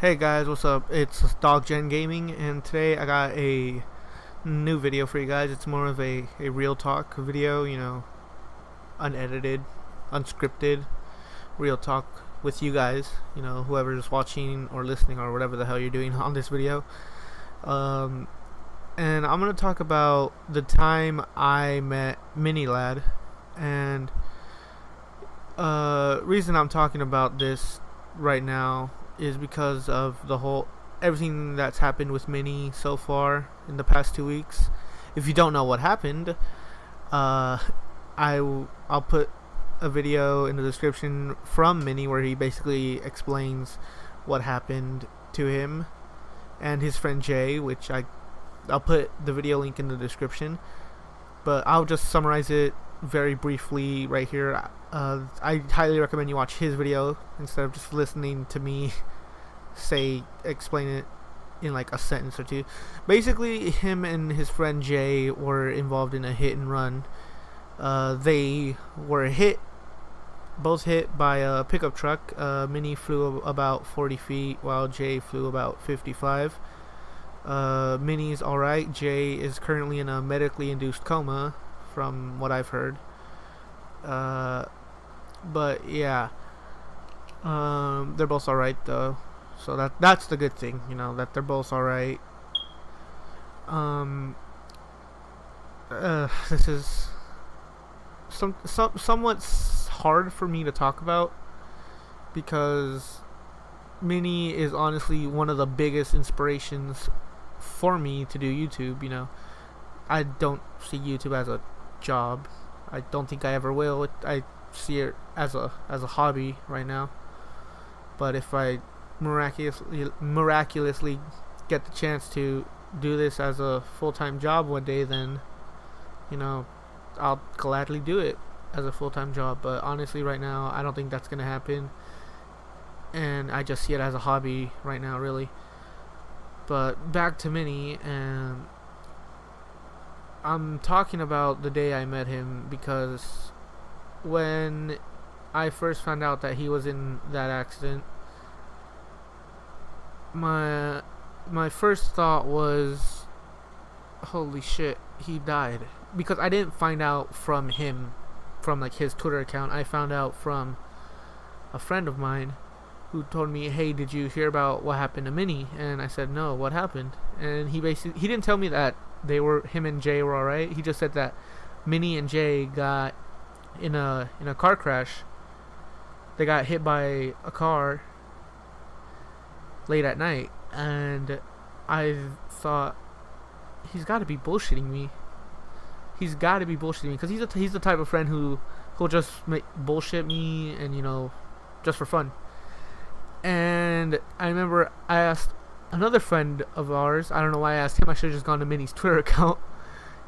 Hey guys, what's up? It's Dog Gen Gaming, and today I got a new video for you guys. It's more of a real talk video, unedited, unscripted, real talk with you guys, whoever's watching or listening or whatever the hell you're doing on this video. And I'm going to talk about the time I met MiniLadd, and reason I'm talking about this right now is because of everything that's happened with Mini so far in the past 2 weeks. If you don't know what happened, I'll put a video in the description from Mini where he basically explains what happened to him and his friend Jay, which I'll put the video link in the description, but I'll just summarize it very briefly right here. I highly recommend you watch his video instead of just listening to me explain it in like a sentence or two. Basically, him and his friend Jay were involved in a hit and run. They were both hit by a pickup truck. Mini flew about 40 feet while Jay flew about 55. Mini's alright. Jay is currently in a medically induced coma from what I've heard. But yeah, they're both alright though, so that's the good thing, that they're both alright. This is somewhat hard for me to talk about because Mini is honestly one of the biggest inspirations for me to do YouTube. I don't see YouTube as a job. I don't think I ever will. I see it as a hobby right now. But if I miraculously get the chance to do this as a full-time job one day, then I'll gladly do it as a full-time job. But honestly, right now, I don't think that's gonna happen, and I just see it as a hobby right now, really. But back to Mini, and I'm talking about the day I met him because when I first found out that he was in that accident, my first thought was, holy shit, he died. Because I didn't find out from him, from like his Twitter account. I found out from a friend of mine who told me, hey, did you hear about what happened to Mini? And I said, no, what happened? And he didn't tell me that him and Jay were alright. He just said that Mini and Jay got in a car crash. They got hit by a car late at night, and I thought, he's got to be bullshitting me. He's got to be bullshitting me, because he's the type of friend who'll just bullshit me, and just for fun. And I remember I asked another friend of ours, I don't know why I asked him, I should have just gone to Mini's Twitter account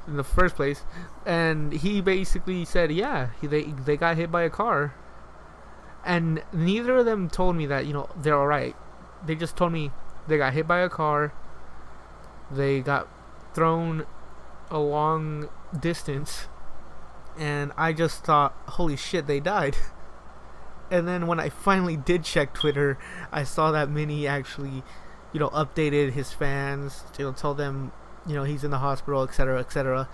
in the first place, and he basically said, yeah, they got hit by a car. And neither of them told me that they're alright. They just told me they got hit by a car, they got thrown a long distance, and I just thought, holy shit, they died. And then when I finally did check Twitter, I saw that Mini actually updated his fans to tell them he's in the hospital, etc., etc.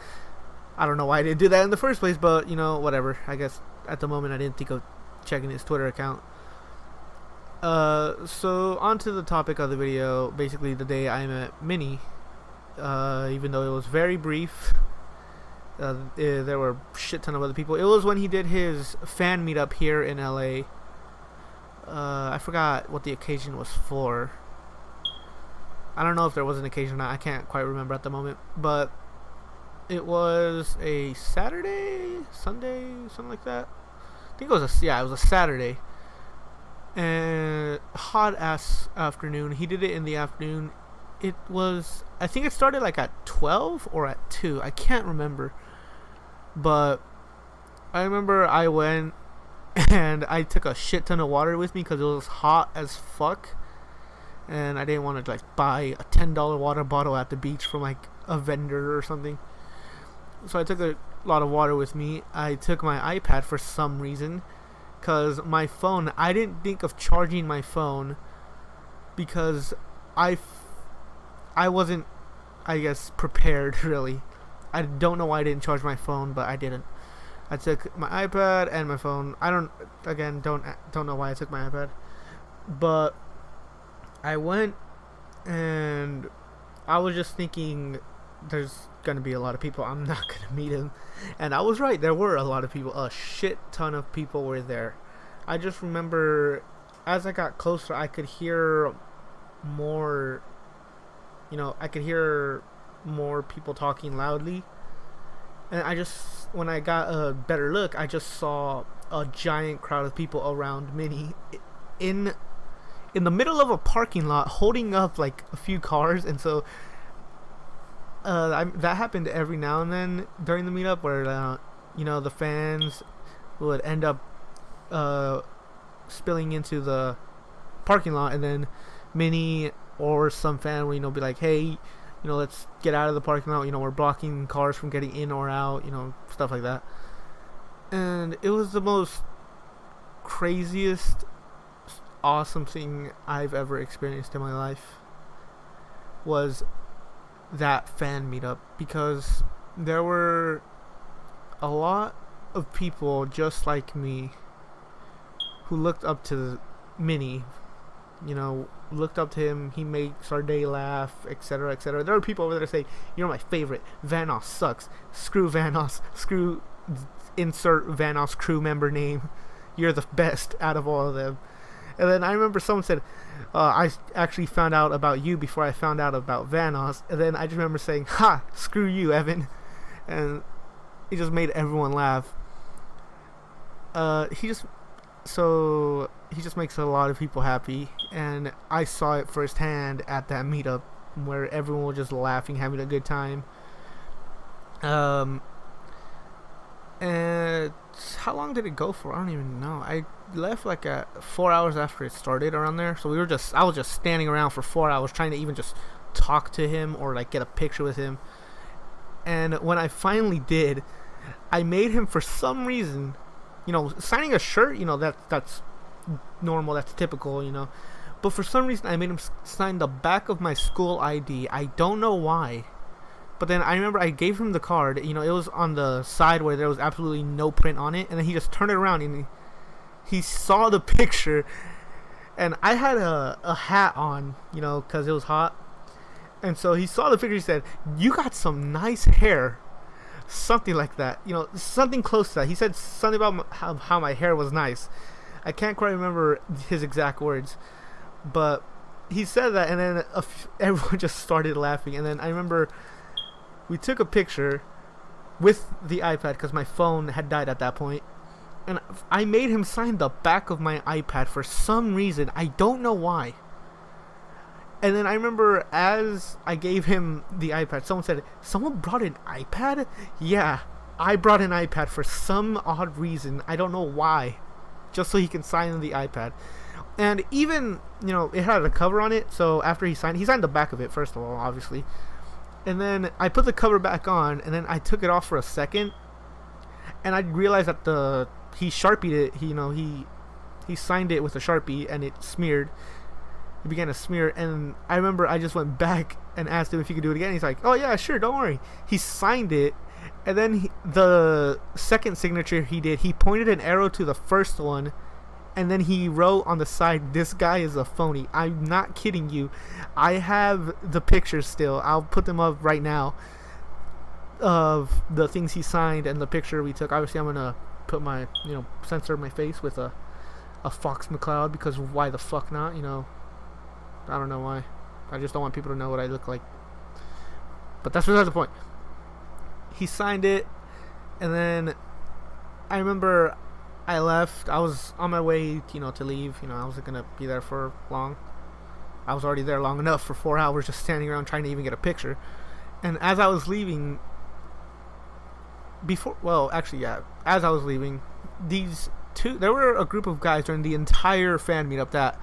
I don't know why I didn't do that in the first place, but whatever. I guess at the moment I didn't think of checking his Twitter account. So on to the topic of the video. Basically, the day I met Mini, even though it was very brief, there were a shit ton of other people. It was when he did his fan meetup here in LA. I forgot what the occasion was for. I don't know if there was an occasion or not. I can't quite remember at the moment. But it was a Saturday, Sunday, something like that. I think it was a Saturday. And hot ass afternoon. He did it in the afternoon. I think it started like at 12 or at 2. I can't remember. But I remember I went and I took a shit ton of water with me because it was hot as fuck. And I didn't want to buy a $10 water bottle at the beach from a vendor or something. So I took a lot of water with me. I took my iPad for some reason, because my phone, I didn't think of charging my phone because I wasn't, I guess, prepared really. I don't know why I didn't charge my phone, but I didn't. I took my iPad and my phone. I don't know why I took my iPad, but I went and I was just thinking there's gonna be a lot of people. I'm not gonna meet him, and I was right. There were a lot of people. A shit ton of people were there. I just remember as I got closer, I could hear more. I could hear more people talking loudly, and when I got a better look, I just saw a giant crowd of people around Mini in the middle of a parking lot, holding up like a few cars. And so that happened every now and then during the meetup, where the fans would end up spilling into the parking lot, and then Mini or some fan would be like, hey, let's get out of the parking lot. We're blocking cars from getting in or out, stuff like that. And it was the most craziest, awesome thing I've ever experienced in my life, was that fan meetup, because there were a lot of people just like me who looked up to Mini, looked up to him. He makes our day laugh, etc., etc. There are people over there saying, "You're my favorite. Vanoss sucks. Screw Vanoss. Screw insert Vanoss crew member name. You're the best out of all of them." And then I remember someone said, "I actually found out about you before I found out about Vanoss." And then I just remember saying, "Ha! Screw you, Evan." And it just made everyone laugh. He just makes a lot of people happy, and I saw it firsthand at that meetup where everyone was just laughing, having a good time. And how long did it go for? I don't even know. I left like 4 hours after it started, around there. So I was just standing around for 4 hours trying to even just talk to him or like get a picture with him. And when I finally did, I made him, for some reason, signing a shirt, that's normal, that's typical, but for some reason I made him sign the back of my school ID. I don't know why, but then I remember I gave him the card. It was on the side where there was absolutely no print on it, and then he just turned it around and he saw the picture, and I had a hat on, because it was hot, and so he saw the picture. He said, "You got some nice hair," something like that, something close to that. He said something about how my hair was nice. I can't quite remember his exact words, but he said that, and then everyone just started laughing. And then I remember we took a picture with the iPad because my phone had died at that point, and I made him sign the back of my iPad for some reason. I don't know why. And then I remember as I gave him the iPad, someone said, "Someone brought an iPad?" Yeah, I brought an iPad for some odd reason. I don't know why. Just so he can sign the iPad. And even, it had a cover on it. So after he signed the back of it, first of all, obviously. And then I put the cover back on, and then I took it off for a second. And I realized that he Sharpied it. He signed it with a Sharpie, and it smeared. It began to smear, and I remember I just went back and asked him if he could do it again. He's like, "Oh yeah, sure, don't worry." He signed it, and then the second signature he did, he pointed an arrow to the first one, and then he wrote on the side, "This guy is a phony." I'm not kidding you. I have the pictures still. I'll put them up right now of the things he signed and the picture we took. Obviously, I'm gonna put my, censor my face with a Fox McCloud, because why the fuck not? I don't know why. I just don't want people to know what I look like. But that's beside the point. He signed it, and then I remember I left. I was on my way, to leave. I wasn't gonna be there for long. I was already there long enough for 4 hours just standing around trying to even get a picture. And as I was leaving, as I was leaving, there were a group of guys during the entire fan meetup that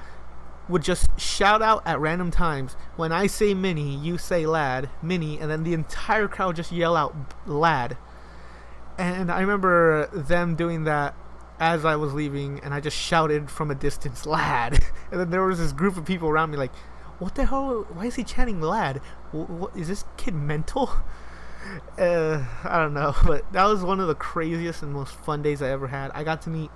would just shout out at random times, "When I say Mini, you say Ladd, Mini," and then the entire crowd just yell out Ladd. And I remember them doing that as I was leaving, and I just shouted from a distance, "Lad!" And then there was this group of people around me like, "What the hell? Why is he chanting lad? What is this kid mental?" I don't know, but that was one of the craziest and most fun days I ever had. I got to meet.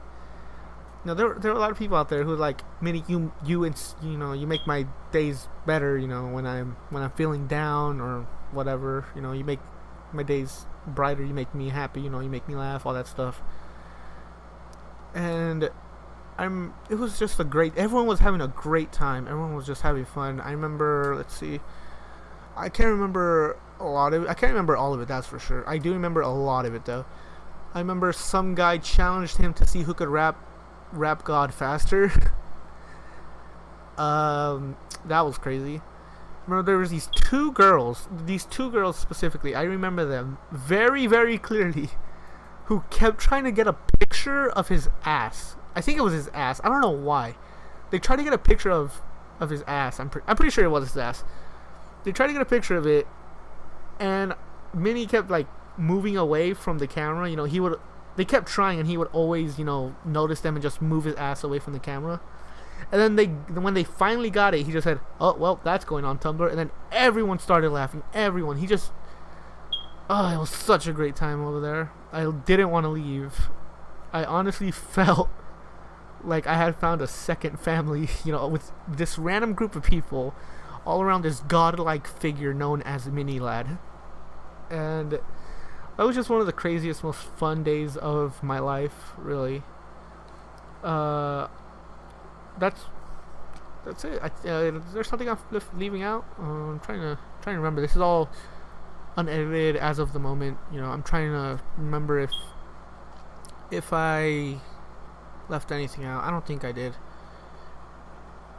There are a lot of people out there who like, Mini, you you make my days better. When I'm feeling down or whatever. You make my days brighter. You make me happy. You make me laugh. All that stuff. And it was just everyone was having a great time. Everyone was just having fun. I remember, let's see, I can't remember a lot of it. I can't remember all of it, that's for sure. I do remember a lot of it though. I remember some guy challenged him to see who could rap God faster. That was crazy. Remember, there was these two girls specifically, I remember them very, very clearly, who kept trying to get a picture of his ass. I think it was his ass. I don't know why. They tried to get a picture of his ass. I'm pretty sure it was his ass. They tried to get a picture of it, and Mini kept like moving away from the camera. They kept trying, and he would always, notice them and just move his ass away from the camera. And then when they finally got it, he just said, "Oh well, that's going on Tumblr." And then everyone started laughing. Everyone. It was such a great time over there. I didn't want to leave. I honestly felt like I had found a second family, with this random group of people all around this godlike figure known as MiniLadd. And that was just one of the craziest, most fun days of my life, really. That's it. Is there something I'm leaving out? I'm trying to remember. This is all unedited as of the moment. I'm trying to remember if I left anything out. I don't think I did.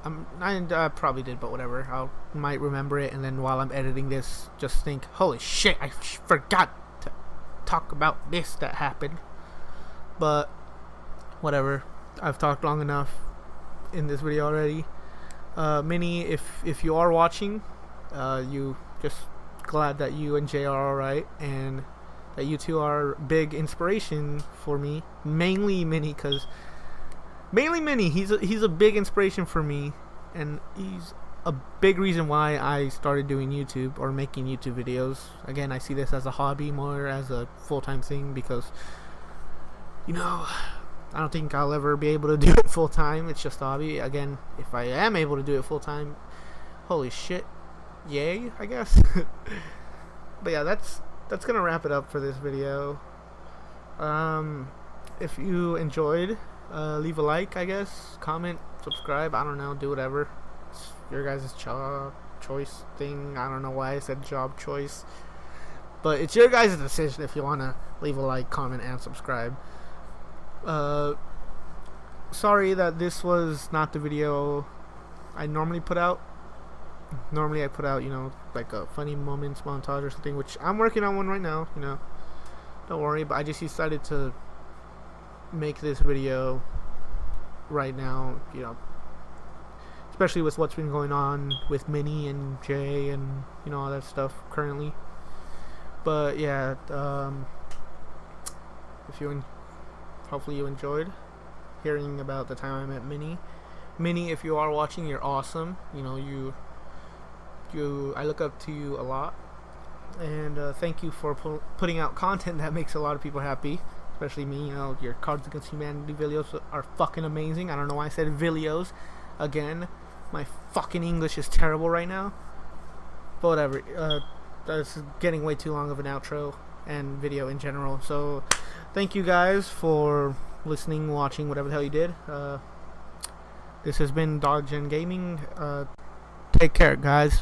I probably did, but whatever. I might remember it, and then while I'm editing this, just think, "Holy shit! I forgot to talk about this that happened." But whatever. I've talked long enough in this video already. Mini, if you are watching, you just glad that you and Jay are alright, and that you two are big inspiration for me. Mainly Mini, he's a big inspiration for me, and he's a big reason why I started doing YouTube or making YouTube videos. Again, I see this as a hobby more as a full-time thing, because I don't think I'll ever be able to do it full-time. It's just a hobby. Again, if I am able to do it full-time, holy shit, yay, I guess. But yeah, that's gonna wrap it up for this video. If you enjoyed, leave a like, I guess, comment, subscribe, I don't know, do whatever. It's your guys' choice thing. I don't know why I said job choice, but it's your guys' decision if you want to leave a like, comment, and subscribe. Sorry that this was not the video I normally put out. Normally I put out, like a funny moments montage or something, which I'm working on one right now, don't worry, but I just decided to make this video right now, especially with what's been going on with Mini and Jay and all that stuff currently. But yeah, hopefully you enjoyed hearing about the time I met Mini. If you are watching, you're awesome. I look up to you a lot, and thank you for putting out content that makes a lot of people happy, especially me. Your Cards Against Humanity videos are fucking amazing. I don't know why I said videos again. My fucking English is terrible right now, but whatever. That's getting way too long of an outro and video in general. So thank you guys for listening, watching, whatever the hell you did. This has been Dog Gen Gaming. Take care, guys.